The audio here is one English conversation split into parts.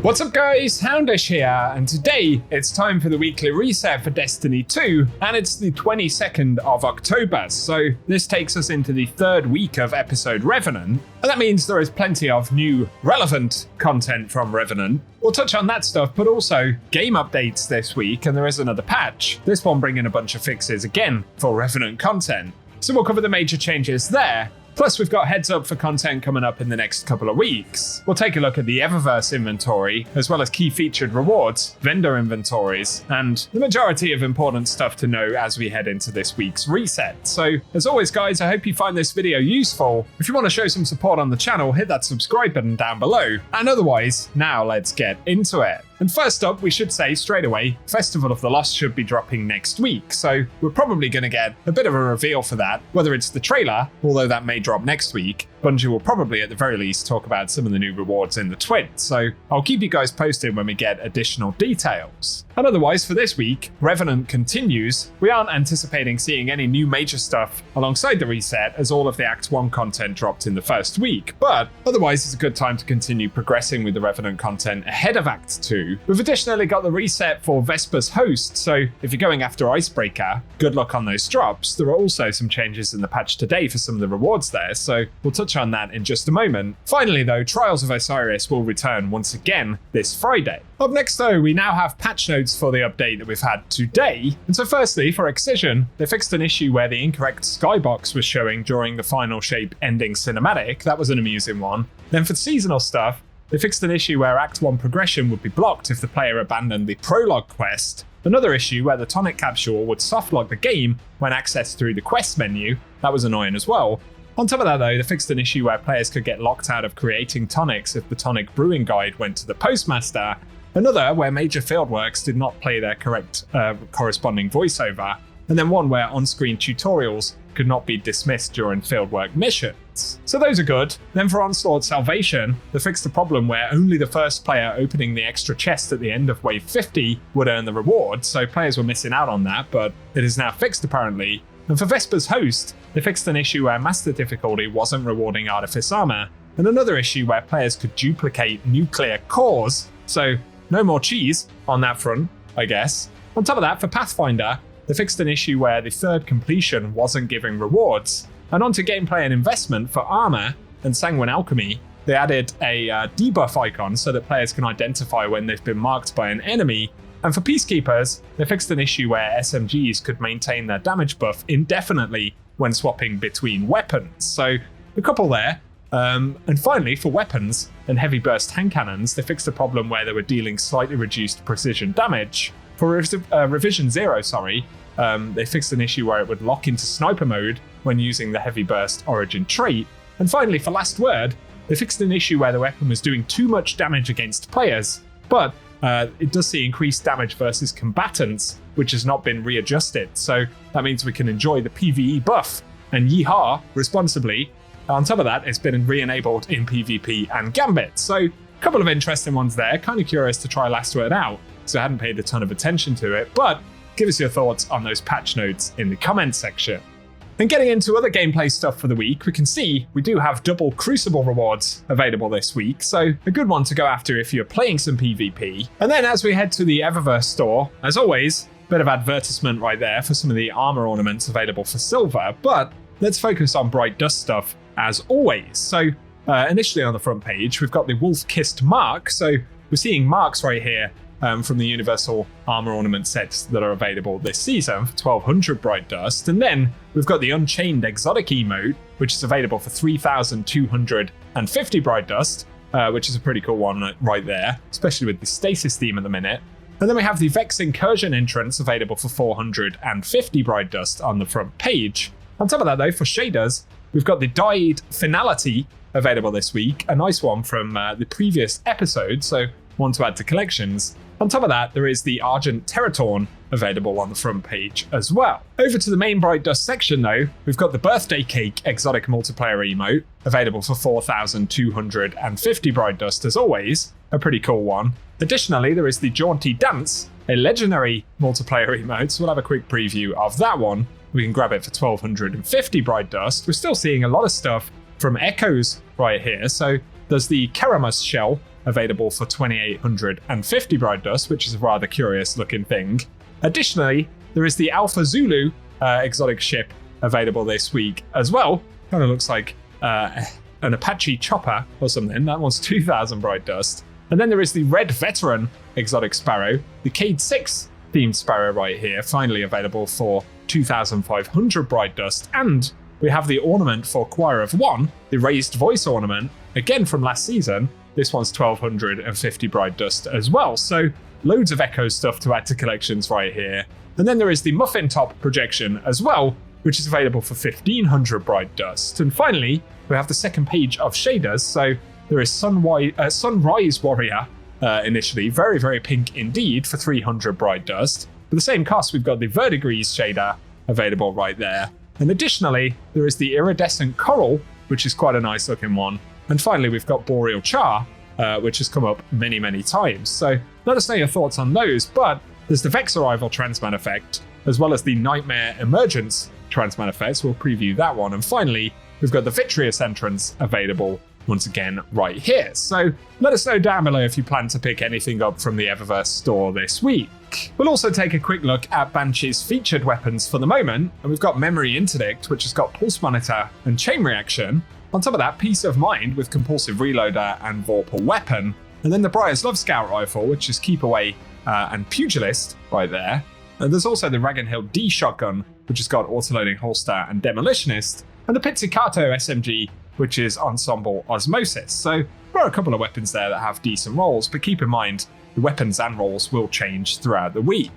What's up guys, Houndish here, and today it's time for the weekly reset for Destiny 2, and it's the 22nd of October, so this takes us into the third week of episode Revenant, and that means there is plenty of new, relevant content from Revenant. We'll touch on that stuff, but also game updates this week, and there is another patch, this one bringing a bunch of fixes again for Revenant content. So we'll cover the major changes there. Plus, we've got heads up for content coming up in the next couple of weeks. We'll take a look at the Eververse inventory, as well as key featured rewards, vendor inventories, and the majority of important stuff to know as we head into this week's reset. So, as always guys, I hope you find this video useful. If you want to show some support on the channel, hit that subscribe button down below. And otherwise, now let's get into it. And first up, we should say straight away, Festival of the Lost should be dropping next week, so we're probably going to get a bit of a reveal for that, whether it's the trailer, although that may drop next week. Bungie will probably at the very least talk about some of the new rewards in the twin, so I'll keep you guys posted when we get additional details. And otherwise for this week, Revenant continues. We aren't anticipating seeing any new major stuff alongside the reset, as all of the Act 1 content dropped in the first week, but otherwise it's a good time to continue progressing with the Revenant content ahead of Act 2. We've additionally got the reset for Vesper's Host, so if you're going after Icebreaker, good luck on those drops. There are also some changes in the patch today for some of the rewards there, so we'll touch on that in just a moment. Finally though, Trials of Osiris will return once again this Friday. Up next though, we now have patch notes for the update that we've had today. And so firstly, for Excision, they fixed an issue where the incorrect skybox was showing during the final shape ending cinematic. That was an amusing one. Then for seasonal stuff, they fixed an issue where Act 1 progression would be blocked if the player abandoned the prologue quest. Another issue where the tonic capsule would softlock the game when accessed through the quest menu. That was annoying as well. On top of that though, they fixed an issue where players could get locked out of creating tonics if the tonic brewing guide went to the postmaster. Another where major fieldworks did not play their correct corresponding voiceover. And then one where on-screen tutorials could not be dismissed during fieldwork missions. So those are good. Then for Onslaught Salvation, they fixed the problem where only the first player opening the extra chest at the end of wave 50 would earn the reward, so players were missing out on that, but it is now fixed apparently. And for Vesper's Host, they fixed an issue where Master difficulty wasn't rewarding Artifice Armor, and another issue where players could duplicate nuclear cores, so no more cheese on that front, I guess. On top of that, for Pathfinder, they fixed an issue where the third completion wasn't giving rewards. And onto gameplay and investment for Armor and Sanguine Alchemy, they added a debuff icon so that players can identify when they've been marked by an enemy. And for Peacekeepers, they fixed an issue where SMGs could maintain their damage buff indefinitely when swapping between weapons. So a couple there. And finally, for weapons and heavy burst hand cannons, they fixed a problem where they were dealing slightly reduced precision damage. For Revision 0, they fixed an issue where it would lock into sniper mode when using the heavy burst origin trait. And finally, for Last Word, they fixed an issue where the weapon was doing too much damage against players, but it does see increased damage versus combatants, which has not been readjusted. So that means we can enjoy the PvE buff and yeehaw responsibly. On top of that, it's been re-enabled in PvP and Gambit. So a couple of interesting ones there. Kind of curious to try Last Word out, so I hadn't paid a ton of attention to it, but give us your thoughts on those patch notes in the comments section. And getting into other gameplay stuff for the week, we can see we do have double Crucible rewards available this week, so a good one to go after if you're playing some PvP. And then as we head to the Eververse store, as always, bit of advertisement right there for some of the armor ornaments available for silver, but let's focus on Bright Dust stuff as always. So initially on the front page, we've got the Wolf-Kissed Mark, so we're seeing marks right here from the Universal Armor Ornament sets that are available this season for 1200 Bright Dust. And then we've got the Unchained Exotic emote, which is available for 3250 Bright Dust, which is a pretty cool one right there, especially with the Stasis theme at the minute. And then we have the Vex Incursion entrance available for 450 Bright Dust on the front page. On top of that though, for shaders, we've got the Dyed Finality available this week, a nice one from the previous episode, so one to add to collections. On top of that, there is the Argent Teratorn available on the front page as well. Over to the main Bright Dust section though, we've got the Birthday Cake Exotic Multiplayer emote, available for 4,250 Bright Dust as always, a pretty cool one. Additionally, there is the Jaunty Dance, a legendary multiplayer emote, so we'll have a quick preview of that one. We can grab it for 1,250 Bright Dust. We're still seeing a lot of stuff from Echoes right here, so there's the Keramus shell, available for 2850 Bright Dust, which is a rather curious looking thing. Additionally, there is the Alpha Zulu exotic ship available this week as well. Kind of looks like an Apache chopper or something. That one's 2000 Bright Dust. And then there is the Red Veteran exotic sparrow, the Cade 6 themed sparrow right here, finally available for 2500 Bright Dust. And we have the ornament for Choir of One, the raised voice ornament, again from last season. This one's 1250 Bright Dust as well. So loads of Echo stuff to add to collections right here. And then there is the Muffin Top projection as well, which is available for 1500 Bright Dust. And finally, we have the second page of shaders. So there is Sunrise Warrior initially, very, very pink indeed, for 300 Bright Dust. For the same cost, we've got the Verdigris shader available right there. And additionally, there is the Iridescent Coral, which is quite a nice looking one. And finally, we've got Boreal Char, which has come up many, many times. So let us know your thoughts on those. But there's the Vex Arrival Transman effect, as well as the Nightmare Emergence Transman effects. We'll preview that one. And finally, we've got the Vitreous entrance available once again right here. So let us know down below if you plan to pick anything up from the Eververse store this week. We'll also take a quick look at Banshee's featured weapons for the moment, and we've got Memory Interdict, which has got Pulse Monitor and Chain Reaction. On top of that, Peace of Mind with Compulsive Reloader and Vorpal Weapon. And then the Briar's Love Scout Rifle, which is Keep Away and Pugilist right there. And there's also the Ragnhild D Shotgun, which has got Autoloading Holster and Demolitionist. And the Pizzicato SMG, which is Ensemble Osmosis. So there are a couple of weapons there that have decent rolls, but keep in mind, the weapons and rolls will change throughout the week.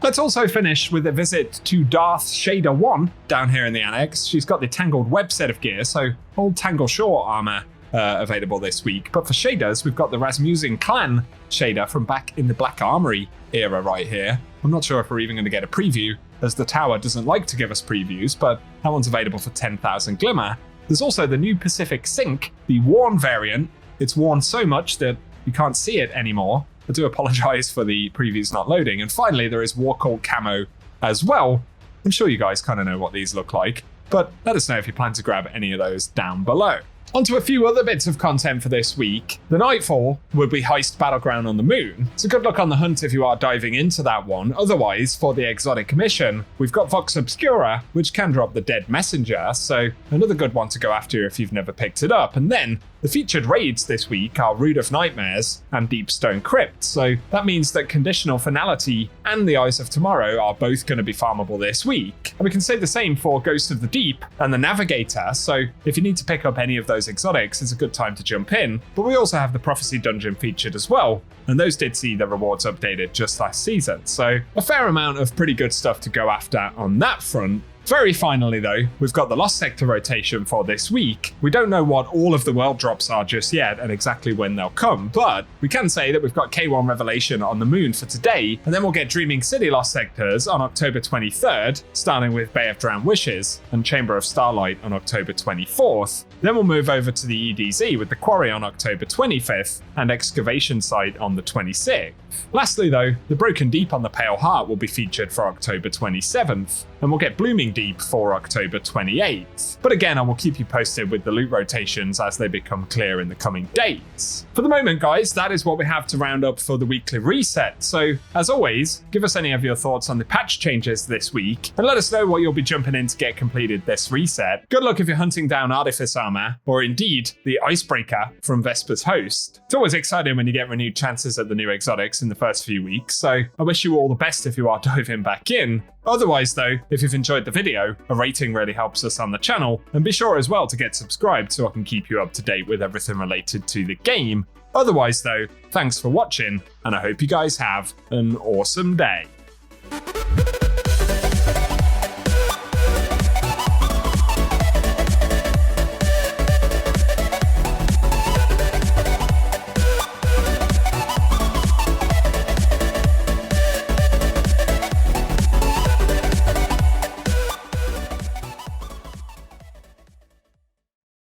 Let's also finish with a visit to Darth Shader 1 down here in the annex. She's got the Tangled Web set of gear, so old Tangle Shore armor available this week. But for shaders, we've got the Rasmussen Clan shader from back in the Black Armory era right here. I'm not sure if we're even going to get a preview, as the tower doesn't like to give us previews, but that one's available for 10,000 Glimmer. There's also the new Pacific Sync, the worn variant. It's worn so much that you can't see it anymore. I do apologize for the previews not loading. And finally, there is War Cult Camo as well. I'm sure you guys kind of know what these look like, but let us know if you plan to grab any of those down below. On to a few other bits of content for this week. The Nightfall will be Heist Battleground on the Moon. It's a good look on the hunt if you are diving into that one. Otherwise, for the exotic mission, we've got Vox Obscura, which can drop the Dead Messenger, so another good one to go after if you've never picked it up. And then the featured raids this week are Root of Nightmares and Deepstone Crypt, so that means that Conditional Finality and the Eyes of Tomorrow are both going to be farmable this week. And we can say the same for Ghost of the Deep and the Navigator, so if you need to pick up any of those exotics, it's a good time to jump in. But we also have the Prophecy Dungeon featured as well, and those did see the rewards updated just last season, so a fair amount of pretty good stuff to go after on that front. Very finally though, we've got the Lost Sector rotation for this week. We don't know what all of the world drops are just yet and exactly when they'll come, but we can say that we've got K1 Revelation on the moon for today, and then we'll get Dreaming City Lost Sectors on October 23rd, starting with Bay of Drowned Wishes and Chamber of Starlight on October 24th. Then we'll move over to the EDZ with the Quarry on October 25th and Excavation Site on the 26th. Lastly though, the Broken Deep on the Pale Heart will be featured for October 27th, and we'll get Blooming Deep for October 28th. But again, I will keep you posted with the loot rotations as they become clear in the coming dates. For the moment guys, that is what we have to round up for the weekly reset. So as always, give us any of your thoughts on the patch changes this week, and let us know what you'll be jumping in to get completed this reset. Good luck if you're hunting down Artifice Armor, or indeed the Icebreaker from Vesper's Host. It's always exciting when you get renewed chances at the new exotics in the first few weeks, so I wish you all the best if you are diving back in. Otherwise though, if you've enjoyed the video, a rating really helps us on the channel, and be sure as well to get subscribed so I can keep you up to date with everything related to the game. Otherwise though, thanks for watching, and I hope you guys have an awesome day.